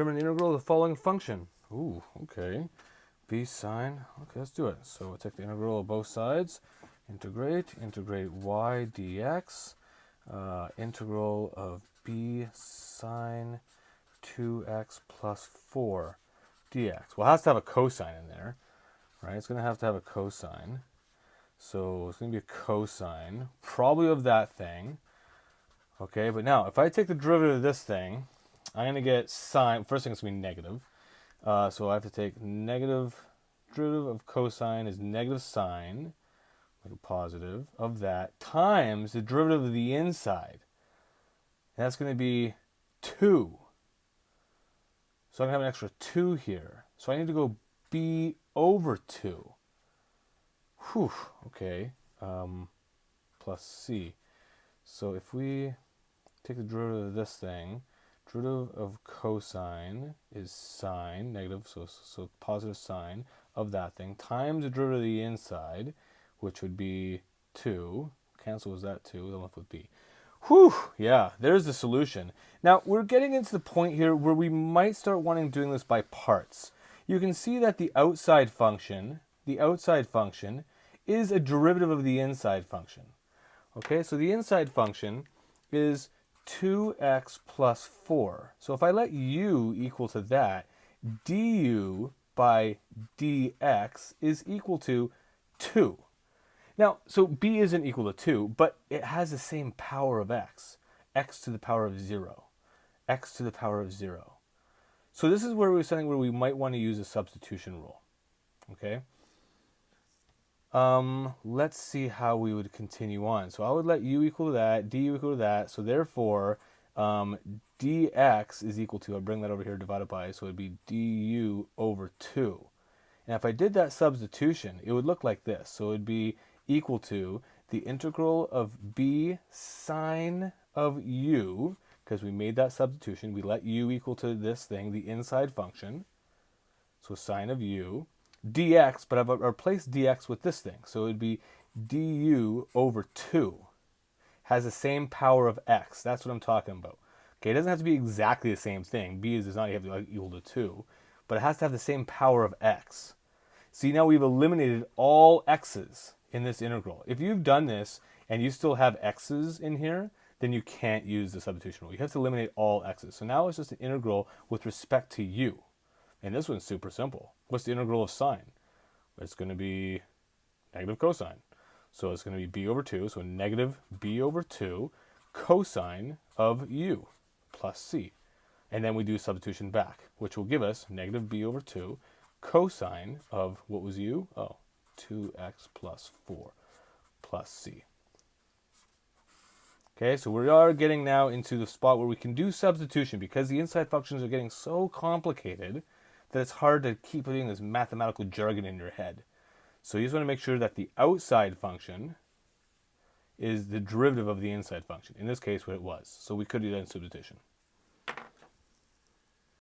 Determine the integral of the following function. Ooh, okay. B sine. Okay, let's do it. So we'll take the integral of both sides. Integrate y dx. Integral of b sine 2x plus 4 dx. Well, it has to have a cosine in there, right? It's going to have a cosine. So it's going to be a cosine, probably of that thing. Okay, but now if I take the derivative of this thing, I'm going to get sine. First thing it's going to be negative. So I have to take negative derivative of cosine is negative sine, like a positive, of that, times the derivative of the inside. And that's going to be 2. So I'm going to have an extra 2 here. So I need to go b over 2. Whew, okay. Plus c. So if we take the derivative of this thing, derivative of cosine is sine, negative, so positive sine of that thing, times the derivative of the inside, which would be 2. Cancels that 2, then left with b. Whew, yeah, there's the solution. Now, we're getting into the point here where we might start wanting doing this by parts. You can see that the outside function is a derivative of the inside function. Okay, so the inside function is 2x plus 4. So if I let u equal to that, du by dx is equal to 2. Now, so b isn't equal to 2, but it has the same power of x to the power of 0, x to the power of 0. So this is where we're something where we might want to use a substitution rule, okay? Let's see how we would continue on. So I would let u equal to that, du equal to that, so therefore dx is equal to, I'll bring that over here, divided by, so it would be du over 2. And if I did that substitution, it would look like this. So it would be equal to the integral of b sine of u, because we made that substitution. We let u equal to this thing, the inside function, so sine of u, dx, but I've replaced dx with this thing. So it would be du over 2. Has the same power of x. That's what I'm talking about. Okay, it doesn't have to be exactly the same thing. B does not have to be equal to 2, but it has to have the same power of x. See, now we've eliminated all x's in this integral. If you've done this and you still have x's in here, then you can't use the substitution rule. You have to eliminate all x's. So now it's just an integral with respect to u. And this one's super simple. What's the integral of sine? It's going to be negative cosine. So it's going to be b over 2. So negative b over 2 cosine of u plus c. And then we do substitution back, which will give us negative b over 2 cosine of, what was u? Oh, 2x plus 4 plus c. Okay, so we are getting now into the spot where we can do substitution because the inside functions are getting so complicated that it's hard to keep putting this mathematical jargon in your head. So you just want to make sure that the outside function is the derivative of the inside function. In this case, what it was. So we could do that in substitution.